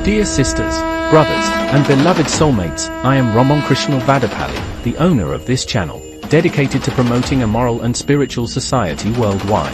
Dear sisters, brothers, and beloved soulmates, I am Ramon Krishna Vadapalli, the owner of this channel, dedicated to promoting a moral and spiritual society worldwide.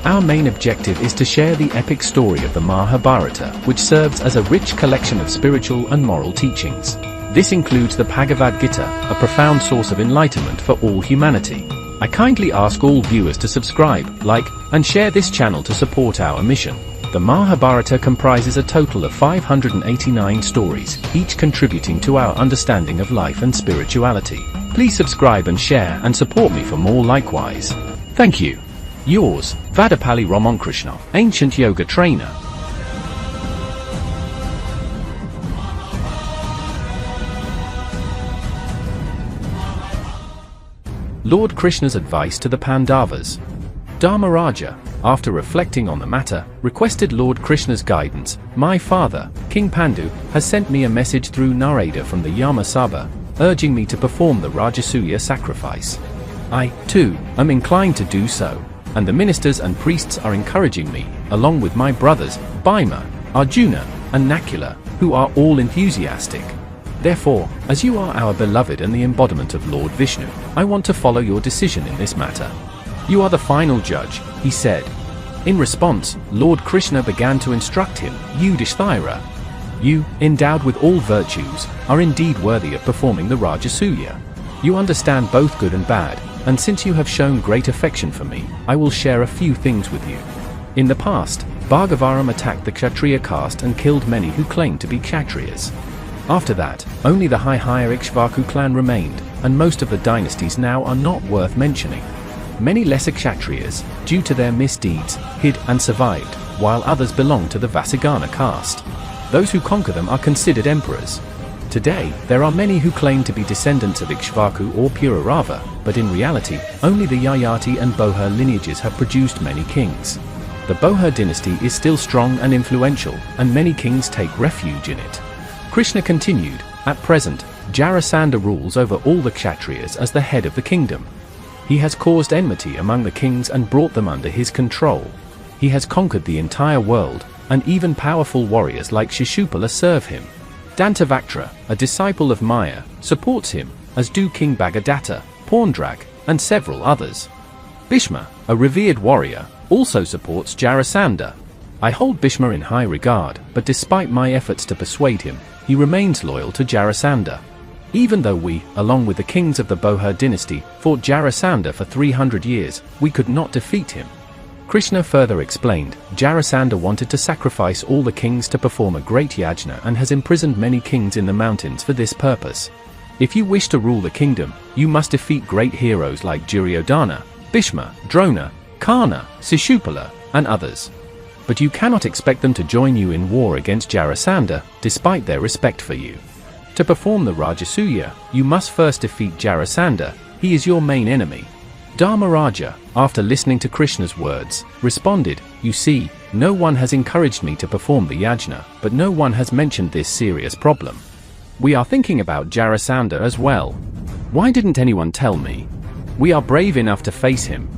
Our main objective is to share the epic story of the Mahabharata, which serves as a rich collection of spiritual and moral teachings. This includes the Bhagavad Gita, a profound source of enlightenment for all humanity. I kindly ask all viewers to subscribe, like, and share this channel to support our mission. The Mahabharata comprises a total of 589 stories, each contributing to our understanding of life and spirituality. Please subscribe and share and support me for more likewise. Thank you. Yours, Vadapalli Ramon Krishna, ancient yoga trainer. Lord Krishna's advice to the Pandavas. Dharmaraja, after reflecting on the matter, requested Lord Krishna's guidance. My father, King Pandu, has sent me a message through Narada from the Sabha, urging me to perform the Rajasuya sacrifice. I, too, am inclined to do so, and the ministers and priests are encouraging me, along with my brothers, Bhima, Arjuna, and Nakula, who are all enthusiastic. Therefore, as you are our beloved and the embodiment of Lord Vishnu, I want to follow your decision in this matter. You are the final judge, he said. In response, Lord Krishna began to instruct him, Yudhishthira. You, endowed with all virtues, are indeed worthy of performing the Rajasuya. You understand both good and bad, and since you have shown great affection for me, I will share a few things with you. In the past, Bhagavaram attacked the Kshatriya caste and killed many who claimed to be Kshatriyas. After that, only the higher Ikshvaku clan remained, and most of the dynasties now are not worth mentioning. Many lesser Kshatriyas, due to their misdeeds, hid and survived, while others belong to the Vasagana caste. Those who conquer them are considered emperors. Today, there are many who claim to be descendants of Ikshvaku or Pururava, but in reality, only the Yayati and Bohra lineages have produced many kings. The Bohra dynasty is still strong and influential, and many kings take refuge in it. Krishna continued, at present, Jarasandha rules over all the Kshatriyas as the head of the kingdom. He has caused enmity among the kings and brought them under his control. He has conquered the entire world, and even powerful warriors like Shishupala serve him. Dantavaktra, a disciple of Maya, supports him, as do King Bhagadatta, Paundrag, and several others. Bhishma, a revered warrior, also supports Jarasandha. I hold Bhishma in high regard, but despite my efforts to persuade him, he remains loyal to Jarasandha. Even though we, along with the kings of the Bohra dynasty, fought Jarasandha for 300 years, we could not defeat him. Krishna further explained, Jarasandha wanted to sacrifice all the kings to perform a great yajna and has imprisoned many kings in the mountains for this purpose. If you wish to rule the kingdom, you must defeat great heroes like Duryodhana, Bhishma, Drona, Karna, Shishupala, and others. But you cannot expect them to join you in war against Jarasandha, despite their respect for you. To perform the Rajasuya, you must first defeat Jarasandha. He is your main enemy. Dharmaraja, after listening to Krishna's words, responded, You see, no one has encouraged me to perform the yajna, but no one has mentioned this serious problem. We are thinking about Jarasandha as well. Why didn't anyone tell me? We are brave enough to face him.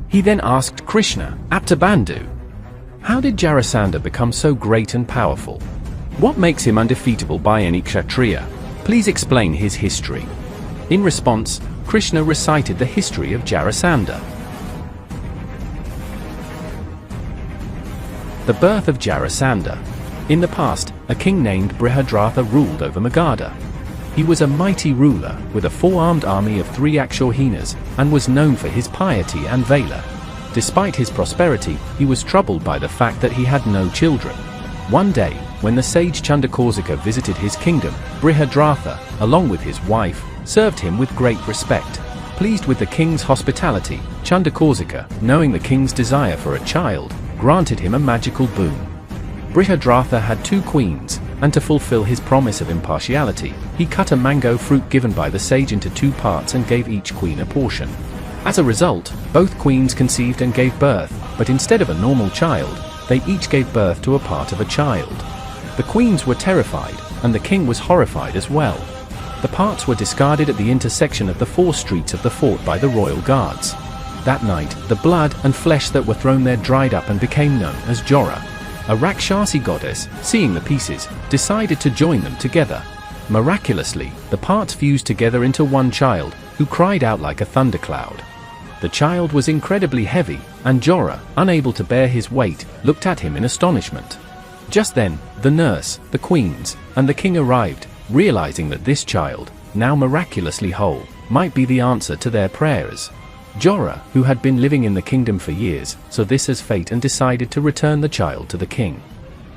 He then asked Krishna, Aptabandhu, how did Jarasandha become so great and powerful? What makes him undefeatable by any Kshatriya? Please explain his history. In response, Krishna recited the history of Jarasandha. The birth of Jarasandha. In the past, a king named Brihadratha ruled over Magadha. He was a mighty ruler, with a four-armed army of 3 Akshohinas, and was known for his piety and valor. Despite his prosperity, he was troubled by the fact that he had no children. One day, when the sage Chandakorsika visited his kingdom, Brihadratha, along with his wife, served him with great respect. Pleased with the king's hospitality, Chandakorsika, knowing the king's desire for a child, granted him a magical boon. Brihadratha had 2 queens, and to fulfill his promise of impartiality, he cut a mango fruit given by the sage into 2 parts and gave each queen a portion. As a result, both queens conceived and gave birth, but instead of a normal child, they each gave birth to a part of a child. The queens were terrified, and the king was horrified as well. The parts were discarded at the intersection of the 4 streets of the fort by the royal guards. That night, the blood and flesh that were thrown there dried up and became known as Jora. A Rakshasi goddess, seeing the pieces, decided to join them together. Miraculously, the parts fused together into one child, who cried out like a thundercloud. The child was incredibly heavy, and Jorah, unable to bear his weight, looked at him in astonishment. Just then, the nurse, the queens, and the king arrived, realizing that this child, now miraculously whole, might be the answer to their prayers. Jorah, who had been living in the kingdom for years, saw this as fate and decided to return the child to the king.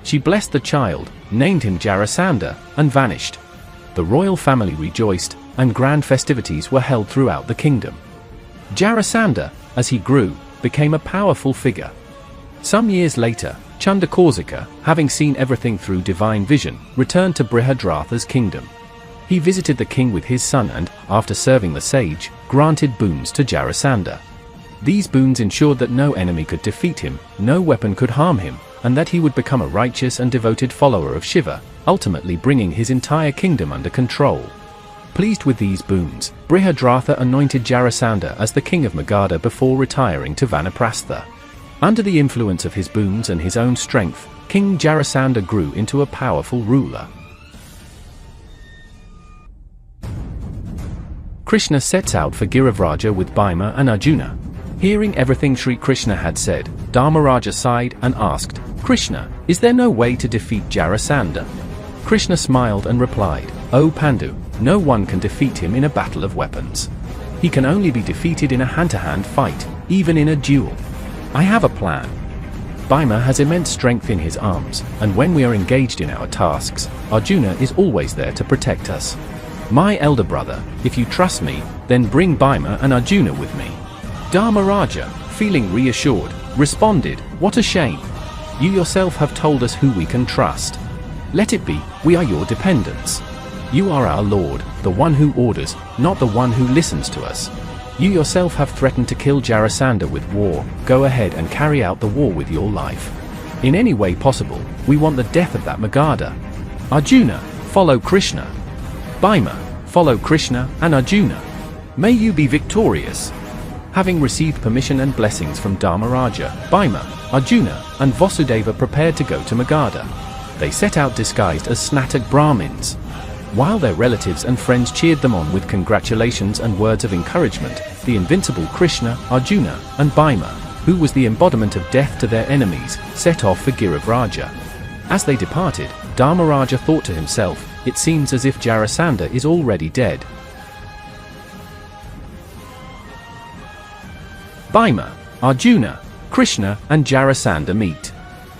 She blessed the child, named him Jarasandha, and vanished. The royal family rejoiced, and grand festivities were held throughout the kingdom. Jarasandha, as he grew, became a powerful figure. Some years later, Chandrakausika, having seen everything through divine vision, returned to Brihadratha's kingdom. He visited the king with his son and, after serving the sage, granted boons to Jarasandha. These boons ensured that no enemy could defeat him, no weapon could harm him, and that he would become a righteous and devoted follower of Shiva, ultimately bringing his entire kingdom under control. Pleased with these boons, Brihadratha anointed Jarasandha as the king of Magadha before retiring to Vanaprastha. Under the influence of his boons and his own strength, King Jarasandha grew into a powerful ruler. Krishna sets out for Girivraja with Bhima and Arjuna. Hearing everything Sri Krishna had said, Dharmaraja sighed and asked, "Krishna, is there no way to defeat Jarasandha?" Krishna smiled and replied, "O Pandu, no one can defeat him in a battle of weapons. He can only be defeated in a hand-to-hand fight, even in a duel. I have a plan. Bhima has immense strength in his arms, and when we are engaged in our tasks, Arjuna is always there to protect us. My elder brother, if you trust me, then bring Bhima and Arjuna with me." Dharmaraja, feeling reassured, responded, "What a shame. You yourself have told us who we can trust. Let it be, we are your dependents. You are our lord, the one who orders, not the one who listens to us. You yourself have threatened to kill Jarasandha with war. Go ahead and carry out the war with your life. In any way possible, we want the death of that Magadha. Arjuna, follow Krishna. Bhima, follow Krishna and Arjuna. May you be victorious." Having received permission and blessings from Dharmaraja, Bhima, Arjuna, and Vasudeva prepared to go to Magadha. They set out disguised as Snatak Brahmins. While their relatives and friends cheered them on with congratulations and words of encouragement, the invincible Krishna, Arjuna, and Bhima, who was the embodiment of death to their enemies, set off for Girivraja. As they departed, Dharmaraja thought to himself, "It seems as if Jarasandha is already dead." Bhima, Arjuna, Krishna, and Jarasandha meet.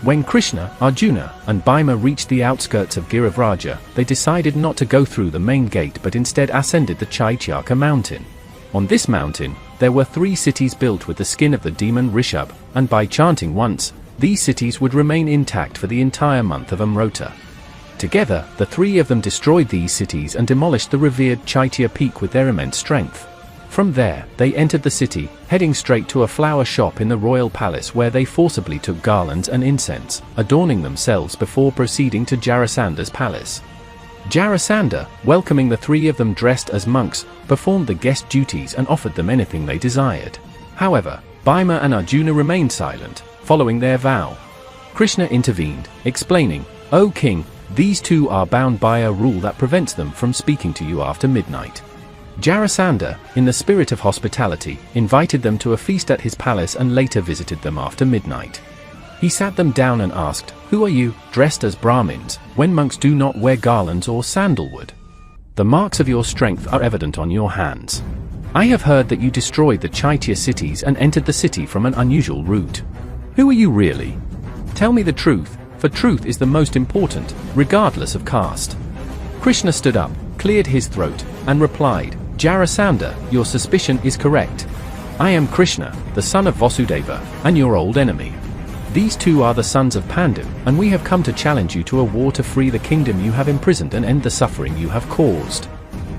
When Krishna, Arjuna, and Bhima reached the outskirts of Girivraja, they decided not to go through the main gate but instead ascended the Chaityaka mountain. On this mountain, there were 3 cities built with the skin of the demon Rishabh, and by chanting once, these cities would remain intact for the entire month of Amrota. Together, the 3 of them destroyed these cities and demolished the revered Chaitya peak with their immense strength. From there, they entered the city, heading straight to a flower shop in the royal palace where they forcibly took garlands and incense, adorning themselves before proceeding to Jarasandha's palace. Jarasandha, welcoming the 3 of them dressed as monks, performed the guest duties and offered them anything they desired. However, Bhima and Arjuna remained silent, following their vow. Krishna intervened, explaining, "O king, these 2 are bound by a rule that prevents them from speaking to you after midnight." Jarasandha, in the spirit of hospitality, invited them to a feast at his palace and later visited them after midnight. He sat them down and asked, "Who are you, dressed as Brahmins, when monks do not wear garlands or sandalwood? The marks of your strength are evident on your hands. I have heard that you destroyed the Chaitya cities and entered the city from an unusual route. Who are you really? Tell me the truth, for truth is the most important, regardless of caste." Krishna stood up, cleared his throat, and replied, "Jarasandha, your suspicion is correct. I am Krishna, the son of Vasudeva, and your old enemy. These 2 are the sons of Pandu, and we have come to challenge you to a war to free the kingdom you have imprisoned and end the suffering you have caused.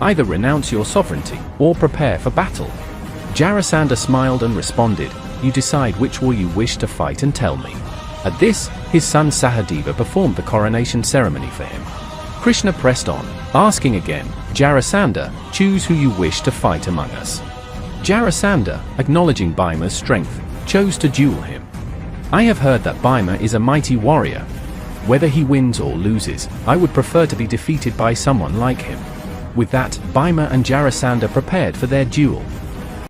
Either renounce your sovereignty, or prepare for battle." Jarasandha smiled and responded, "You decide which war you wish to fight and tell me." At this, his son Sahadeva performed the coronation ceremony for him. Krishna pressed on, asking again, "Jarasandha, choose who you wish to fight among us." Jarasandha, acknowledging Bhima's strength, chose to duel him. I have heard that Bhima is a mighty warrior. Whether he wins or loses, I would prefer to be defeated by someone like him." With that, Bhima and Jarasandha prepared for their duel.